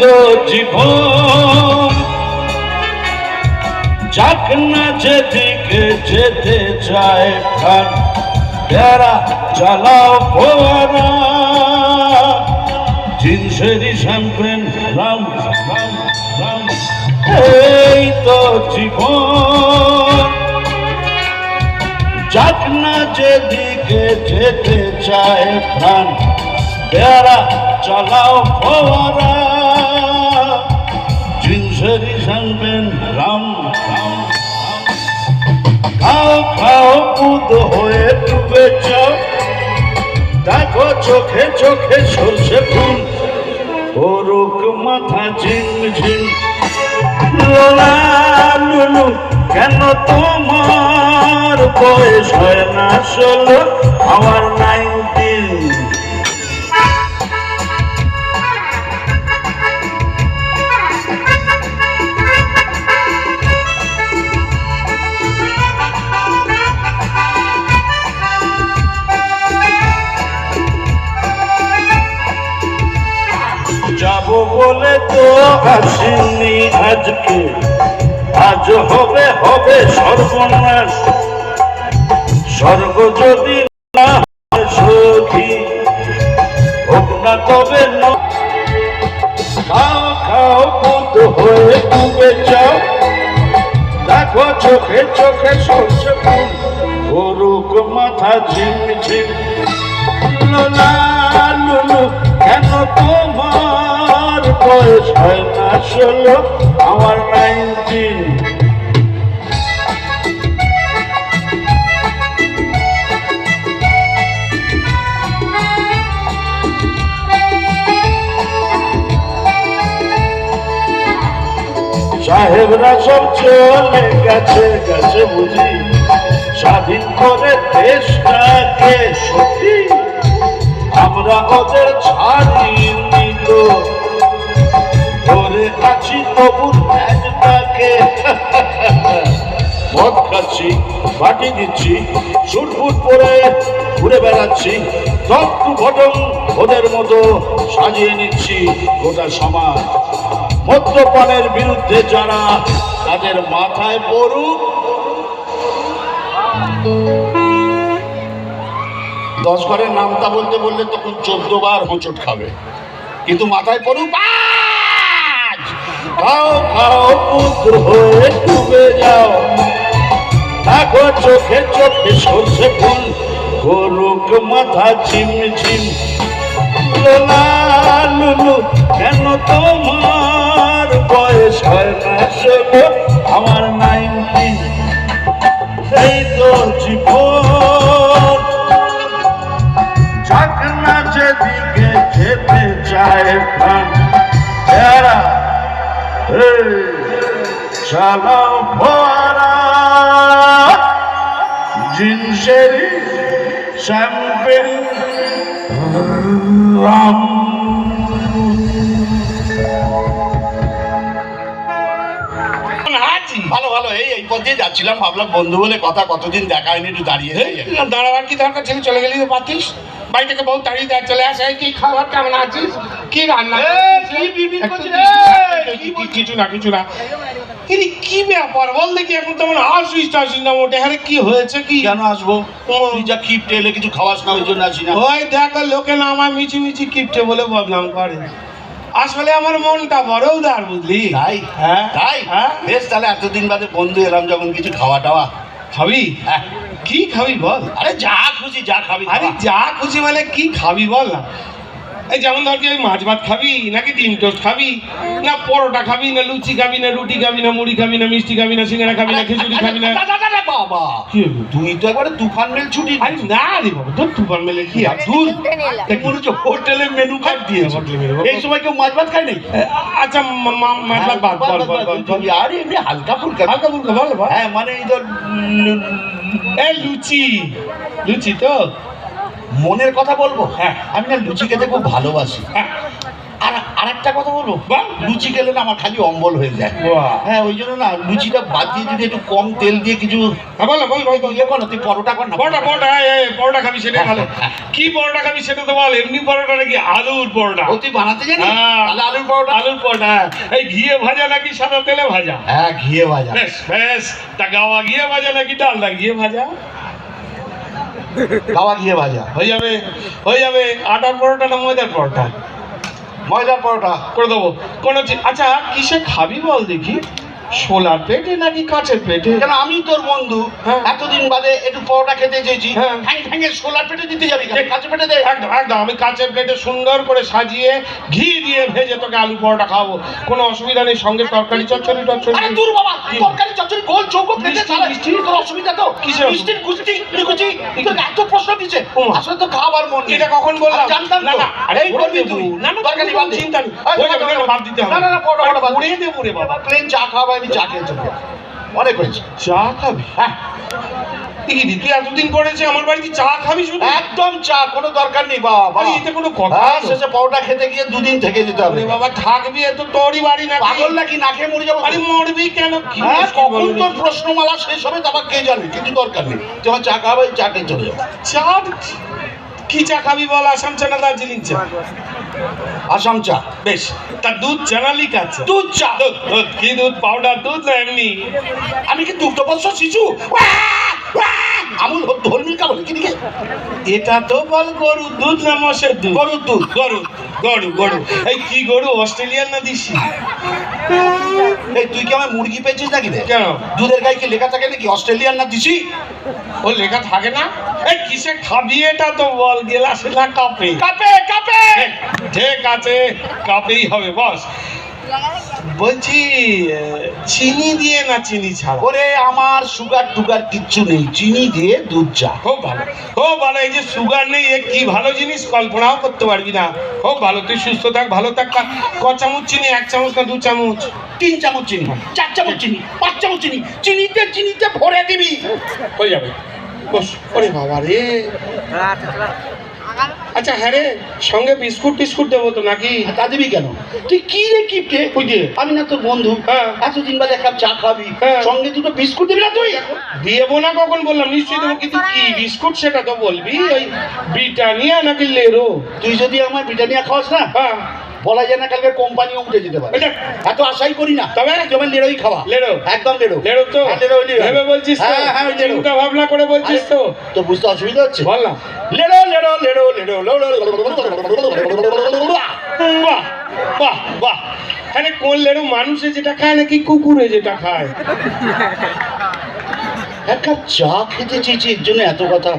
তো জীবন, যাক না যেদিকে যেতে চায় প্রাণ, বেড়া চালাও ফোয়ারা, জিনসেরি শ্যাম্পেন রাম রাম রাম। এই তো জীবন, যাক না যেদিকে যেতে চায় প্রাণ, বেড়া চালাও ফোয়ারা, জিনসেরি শ্যাম্পেন রাম রাম। খাও খাও বুধ হয়ে ডুবে যাও, দেখো চোখে চোখে সরষে ফুল, করুক মাথা ঝিমঝিম। লোলা লুলু কেন তোমার বয়স হয় না 16, আমার 19। যাবো বলে তো আসিনি আজকে, আজ হবে হবে সর্বনাশ। স্বর্গ যদি না হয় সখী, হোক না তবে না। খাও খাও বুধ হয়ে ডুবে যাও, দেখো চোখে চোখে সরষে ফুল, করুক মাথা ঝিমঝিম। লোলা লুলু কেন তোমার বয়স হয় না 16, আমার 19। সাহেবরা সব চলে গেছে গেছে বুঝি, স্বাধীন করে দেশটাকে সত্যি, আমরা ওদের ছাড়িনি তো, ধরে আছি তবু একটাকে। মদ খাচ্ছি, বাটি দিচ্ছি, সুটফুট পরে ঘুরে বেড়াচ্ছি, তত্ত্ব ঘটন ওদের মতো সাজিয়ে নিচ্ছি গোটা সমাজ। মদ্যপানের বিরুদ্ধে যারা, তাদের মাথায় পড়ুক 10 ঘরের নামটা বলতে বললে তখন 14 বার হোঁচট খাবে, কিন্তু মাথায় পড়ুক বাজ। খাও খাও পুত্র হয়ে ডুবে যাও, দেখো চোখে চোখে সরষে ফুল, করুক মাথা ঝিমঝিম। লোলা লুলু কেন তোমার বয়স হয় না 16, আমার 19। এই তো জীবন, যাক না যেদিকে যেতে চায় প্রাণ, বেড়া চালাও ফোয়ারা, জিনসেরি শ্যাম্পেন রাম। ভালো ভালো, এই পথ দিয়ে যাচ্ছিলাম, ভাবলাম বন্ধু বলে কথা, কতদিন দেখা হয়নি, একটু দাঁড়িয়ে দাঁড়াবার কি দরকার ছিল, চলে গেলি তো পারতিস। বাড়ি থেকে বউ তাড়িয়ে দেয়, চলে আসে, কি খাবার, কেমন আছিস, কি রান্না, কিছু না কিছু না। কি ব্যাপার বল দেখি, এখন তেমন আসিস টাসিস না মোটে। হ্যাঁ কি হয়েছে, কি? কেন আসবো, তুই যা কিপটে এলে কিছু খাওয়াস না, ওই জন্য আসি না। ওই দেখো লোকে না আমার মিছি মিছি কিপটে বলে বদনাম করে, আসলে আমার মনটা বড় উদার, বুঝলি? তাই? হ্যাঁ তাই? হ্যাঁ। বেশ, তাহলে এতদিন বাদে বন্ধু এলাম যখন, কিছু খাওয়া টাওয়া খাবি? হ্যাঁ। কি খাবি বল? আরে যা খুশি যা খাবি। আরে যা খুশি মানে কি খাবি বল না। এই যেমন ধর কি, মাছ ভাত খাবি, নাকি ডিম টোস্ট খাবি, না পরোটা খাবি, না লুচি খাবি, না রুটি খাবি, না মুড়ি খাবি, না মিষ্টি খাবি, না সিঙ্গারা খাবি, না খিচুড়ি খাবি, না? বাবা তুই তো একবারে তুফান মেল ছুটি। আরে না রে বাবা, তোর তুফান মেলে কি আর দূর, মনে হচ্ছে হোটেলে মেনু কার্ড দিয়েছে। এই সময় কেউ মাছ ভাত খায় নাই? আচ্ছা মাছ ভাত বাদ, বল বল বল। আরে এমনি হালকা ফুলকা হালকা ফুলকা বল বল। হ্যাঁ মানে এই ধর এই লুচি, লুচি তো মনের কথা বলবো। হ্যাঁ আমি না লুচি খেতে খুব ভালোবাসি। হ্যাঁ আর একটা কথা বলবো, বল। লুচি খেলে না আমার খালি অম্বল হয়ে যায়। বাহ। হ্যাঁ, ওই জন্য না লুচিটা বাদ দিয়ে যদি একটু কম তেল দিয়ে কিছু হ্যাঁ, বল। ইয়ে কর না, তুই পরোটা কর না। পরোটা খাবি সেটা ভালো। কি পরোটা খাবি সেটা তো বল। এমনি পরোটা নাকি আলুর পরোটা? ও, তুই বানাতে জানিস? হ্যাঁ। তাহলে আলুর পরোটা। আলুর পরোটা, এই ঘিয়ে ভাজা নাকি সাদা তেলে ভাজা? হ্যাঁ, ঘিয়ে ভাজা। বেশ তা গাওয়া ঘিয়ে ভাজা নাকি ডালদা ঘিয়ে ভাজা? গাওয়া ঘিয়ে ভাজা। হয়ে যাবে। আটার পরোটা না ময়দার পরোটা? ময়দার পরোটা করে দেবো। আচ্ছা, কিসে খাবি বল দেখি? শোলার পেটে নাকি কাঁচের পেটে? কেন, আমি তোর বন্ধু, হ্যাঁ। এতদিন বাদে একটু পরোটা খেতে চেয়েছি, হ্যাঁ। ভেঙে সোলার পেটে দিতে যাবি কেন? কাঁচা পেটে দে। একদম আমি কাঁচের প্লেটে সুন্দর করে সাজিয়ে ঘি দিয়ে ভেজে তোকে আলু পরোটা খাওয়াবো, কোনো অসুবিধা নেই। সঙ্গে তরকারি চচ্চড়ি আরে দূর বাবা, কি? তরকারি চচ্চড়ি গোল চৌকো প্লেটে মিষ্টি, চালা, মিষ্টি। তোর অসুবিধা তো? কিসের অসুবিধা? মিষ্টির কুচি তোর এত প্রশ্ন দিচ্ছে, ওমা। আসলে তো খাবার মন নেই। এটা কখন বললাম? আমি জানতাম না তো। না, আরে এই করে করবি দেবো। তুই। না না, তরকারি বাদ দে। চিন্তা নেই। আরে হয়ে যাবে, বাদ বাদ দিতে হবে। না, পরোটা বাদ দে। করে দেবো রে বাবা। প্লেন চা খাওয়াবে, আমি চা খেয়ে চলবো। অনেক হয়েছে। চা খাবি? হ্যাঁ, তুই এতদিন পরেছে আমার বাড়িতে চা খাবি শুধু? একদম চা, কোনো দরকার নেই বাবা। আরে এতে কোনো কথা হ্যাঁ, হলো? শেষে পরোটা খেতে গিয়ে দুদিন থেকে যেতে হবে। আরে বাবা থাকবি, এ তো তোরই বাড়ি নাকি? পাগল নাকি, না খেয়ে মরে যাবো? আরে মরবি কেন? কি হ্যাঁ, মুশকিল কখন বলবি? তোর প্রশ্নমালা শেষ হবে তা আবার কে জানে, কিন্তু দরকার নেই। যখন চা খাবে চা খেয়ে চলে যাবো। চা? কি চা খাবি বল? আসাম চা না দার্জিলিং চা? আসাম চা। বেশ, তা দুধ চা না লিকার চা? দুধ চা। দুধ কি দুধ? পাউডার দুধ না এমনি? আমি কি দুগ্ধবৎস শিশু? আমুল ধর্মীর কাবল কি দিকে? এটা তো বল গরুর দুধ না মোষের দুধ? গরুর দুধ। গরু। এই কি গরু, অস্ট্রেলিয়ান না দেশি? এই তুই কি আমার মুরগি পেয়েছিস নাকি রে? কেন? দুধের গায়ে কি লেখা থাকে নাকি অস্ট্রেলিয়ান না দিছি? ও লেখা থাকে না? এই কিসে খাবি এটা তো বল। গেলাসে না কাপে? কাপে। ঠিক আছে, কাপেই হবে। বস, বলছি চিনি দিয়ে না চিনি ছাড়া? ওরে আমার সুগার টুগার কিচ্ছু নেই, চিনি দিয়ে দুধ চা। খুব ভালো। এই যে সুগার নেই, এ কি ভালো জিনিস, কল্পনাও করতে পারবি না। খুব ভালো, তুই সুস্থ থাক, ভালো থাক। ক চামচ চিনি? 1 চামচ না 2 চামচ? 3 চামচ চিনি, 4 চামচ চিনি, 5 চামচ চিনি, চিনিতে ভরে দিবি। হয়ে যাবে। বস। ওরে বাবা রে। আচ্ছা হ্যাঁ রে, সঙ্গে বিস্কুট দেবো তো নাকি? তা দিবি কেন? তুই কি রে কিপটে? ওই যে। আমি না তোর বন্ধু, হ্যাঁ। এতদিন বাদে এক কাপ চা খাবি, হ্যাঁ। সঙ্গে দুটো বিস্কুট দিবি না তুই? দেবো না কখন বললাম? নিশ্চয়ই দেবো, কিন্তু কি বিস্কুট সেটা তো বলবি। ওই ব্রিটানিয়া নাকি লেরো? তুই যদি আমার ব্রিটানিয়া খাওয়াস না, হ্যাঁ। বলা যায় না কালকে কোম্পানিও উঠে যেতে পারে। এটা এত আশাই করি না, তবে? যেমন লেরোই খাওয়া। লেরো? একদম লেরো। লেরো তো? হ্যাঁ, লেরো। ভেবে বলছিস তো? হ্যাঁ, ওই লেরো। চিন্তা ভাবনা করে বলছিস তো? তো বুঝতে অসুবিধা হচ্ছে? বল না। লেরো। বাহ। আরে কোন লেরো? মানুষে যেটা খায় নাকি কুকুরে যেটা খায়? এক কাপ চা খেতে চেয়েছি, এর জন্য এত কথা।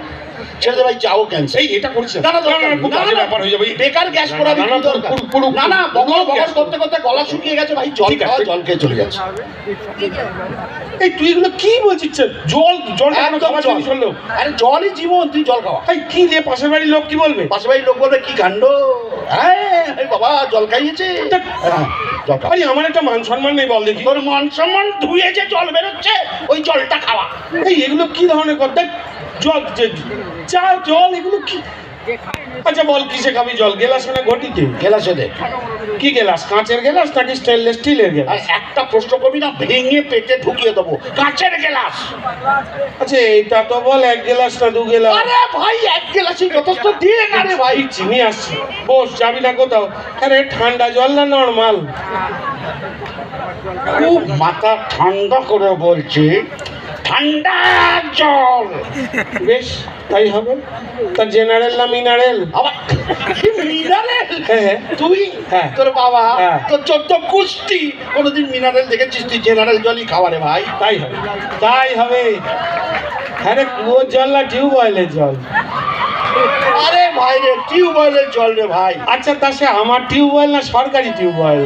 ছেড়ে দে ভাই, চাও ক্যান্সেল। এই এটা করছিস? না, দরকার নেই। খুব বাজে ব্যাপার হয়ে যাবে। বেকার গ্যাস পোড়াবি, না, কি না, দরকার? পুরো- না, পুরো বকর গ্যাস করতে করতে গলা শুকিয়ে গেছে ভাই, জল ঠিক আছে, খাওয়া, ঠিক- জল খেয়ে চলে যাচ্ছে। এই তুই এগুলো কি বলছিস? জল একদম খাবার জল। জিনিস হলো? আরে জলই জীবন, তুই জল খাওয়া। এই কি রে, পাশের বাড়ির লোক কি বলবে? পাশে বাড়ির লোক বলবে কি কাণ্ড, হ্যাঁ এই বাবা জল খাইয়েছে। হ্যাঁ, জল খাওয়া। আরে আমার একটা মান সম্মান নেই বল দেখি? তোর মান সম্মান ধুয়ে যে জল বেরোচ্ছে, ওই জলটা খাওয়া। এই এগুলো কি ধরনের কথা? চা জল এগুলো কি? আচ্ছা বল, কিসে খাবি জল? গেলাস না ঘটিতে? গেলাসে দে। কি গেলাস? কাঁচের গেলাস নাকি স্টেনলেস স্টিলের আর গেলাস? একটা প্রশ্ন করবি না, ভেঙে পেটে ঢুকিয়ে দেবো। কাঁচের গেলাস। আচ্ছা এটা তো বল, 1 গেলাস না 2 গেলাস? আরে ভাই, এক গেলাসই যথেষ্ট, দিয়ে না রে ভাই। এই চিনি আসছে। বস, যাবি না কোথাও? আরে ঠান্ডা জল না নর্মাল? খুব মাথা ঠান্ডা করে বলছি, ঠান্ডা জল। বেশ, তাই হবে। তা জেনারেল না মিনারেল? আবার মিনারেল? হ্যাঁ। তুই? হ্যাঁ। তোর বাবা? হ্যাঁ। তোর 14 কুষ্টি কোনোদিন মিনারেল দেখেছিস? তুই জেনারেল জলই খাওয়া রে ভাই। তাই হবে। হ্যাঁ রে, কুয়োর জল না টিউবওয়েলের জল? আরে ভাই রে, টিউবওয়েলের জল রে ভাই। আচ্ছা তা সে আমার টিউবওয়েল না সরকারি টিউবওয়েল?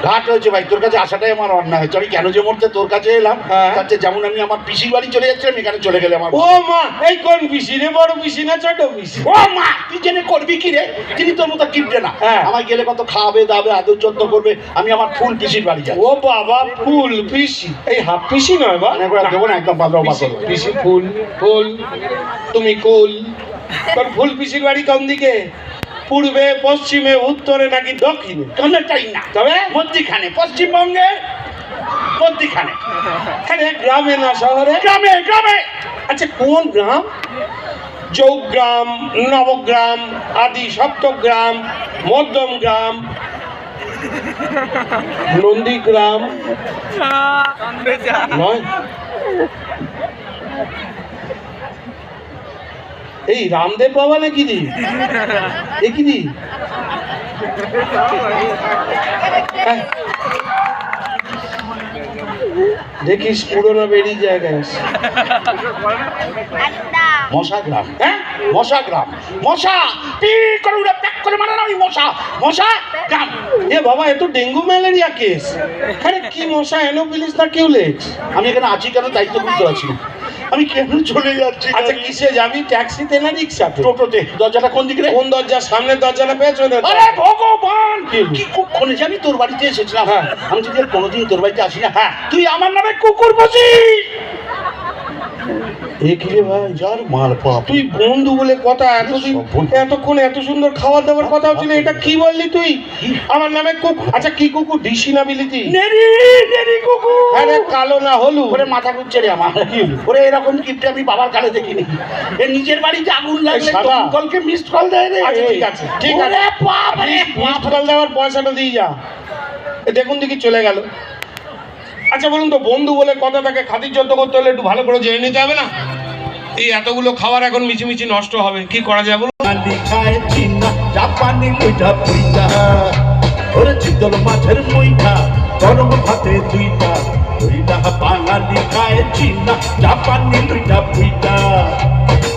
ঘাট হয়েছে ভাই, তোর কাছে আসাটাই আমার অন্যায় হয়েছে। আমি কেন যে মরতে তোর কাছে এলাম, হ্যাঁ। তার চেয়ে যেমন আমি আমার পিসির বাড়ি চলে যাচ্ছিলাম, এখানে চলে গেলে আমার। ও মা, এই কোন পিসি রে? বড় পিসি না ছোট পিসি? ও মা, তুই জেনে করবি কি রে? তিনি তোর মতো কিনবে না। হ্যাঁ। আমায় গেলে কত খাওয়াবে দাবে, আদর যত্ন করবে। আমি আমার ফুল পিসির বাড়ি যাই। ও বাবা, ফুল পিসি? এই হাফ পিসি নয় বা? মানে করে দেবো না, একদম বাঁধা পিসি ফুল, তুমি কুল। তোর ফুল পিসির বাড়ি কোন দিকে? পূর্বে, পশ্চিমে, উত্তরে নাকি দক্ষিণে? কোনটাই না, তবে মধ্যিখানে, পশ্চিমবঙ্গের মধ্যিখানে। আরে গ্রামে না শহরে? গ্রামে, গ্রামে। আচ্ছা কোন গ্রাম? চৌগ্রাম, নবগ্রাম, আদি সপ্তগ্রাম, মধ্যম গ্রাম, নন্দীগ্রাম নয়? এই রামদেব বাবা নাকি রে? এ কি রে? হ্যাঁ। দেখিস পুরোনো বেরিয়ে জায়গায়। মশা গ্রাম। হ্যাঁ, মশা গ্রাম। মশা পি করে উড়ে প্যাক করে মারা না ওই মশা। মশা গ্রাম। এ বাবা এ তো ডেঙ্গু ম্যালেরিয়া কেস। আরে কি মশা, অ্যানোফিলিস না কিউলেক্স? আমি এখানে আছি কেন দায়িত্ব বুঝতে পারছি না। আমি কেন চলে যাচ্ছি? আচ্ছা কিসে যাবি, ট্যাক্সিতে না রিক্সাতে? টোটোতে। দরজাটা কোন দিকে রে? কোন দরজা, সামনের দরজা না পেছনের? আরে ভগবান, কি? কি কুক্ষণে যে আমি তোর বাড়িতে এসেছিলাম। হ্যাঁ। আমি যদি আর কোনোদিন তোর বাড়িতে আসি না, হ্যাঁ। তুই আমার নামে কুকুর বসিস। এ কি রে ভাই, যার মাল পাপ। তুই বন্ধু বলে কথা, এতদিন এতক্ষণ এত সুন্দর খাবার দাবার কথা হচ্ছিল, এটা কি বললি তুই? আমার নামে কুকুর? আচ্ছা কি কুকুর, ডিসি না বিলিতি? নেরি নেরি কুকুর। আরে কালো না হলুদ? ওরে মাথা ঘুরছে রে আমার। ওরে এরকম কিপটে আমি বাবার কালে দেখিনি। এ নিজের বাড়িতে আগুন লাগলে সাদা। কলকে মিসড কল দেয় রে। আচ্ছা ঠিক আছে, ঠিক আছে। ওরে বাপ রে মিসড কল দেওয়ার পয়সাটা দিয়ে যা। এ দেখুন দেখি চলে গেল। আচ্ছা বলুন তো, বন্ধু বলে কথাটাকে খাতির যত্ন করতে হলে একটু ভালো করে জেনে নিতে হবে না? এই এতগুলো খাবার এখন মিছিমিছি নষ্ট হবে, কি করা যায় বলুন? বাঙালি খায় চিনা জাপানি লুইটা পুইটা, ওরে চিতল মাছের মুইটা গরম ভাতে দুইটা। ওইটা বাঙালি খায় চিনা জাপানি লুইটা পুইটা,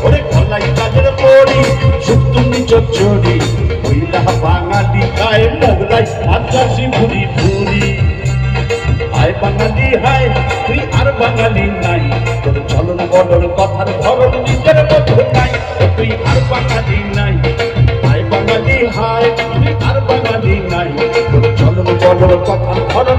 ওরে কলাই কাজের বড়ি শুক্তুনি চচ্চড়ি। ওইটা বাঙালি খায় মোগলাই মাদ্রাসি ভুরি ভুরি। হায় বাঙালি হায়, তুই আর বাঙালি নাই, তোর চলন বলন কথার ধরন নিজের মতো নাই। তুই আর বাঙালি নাই, হায় বাঙালি হায়, তুই আর বাঙালি নাই, তোর চলন বলন কথার ধরন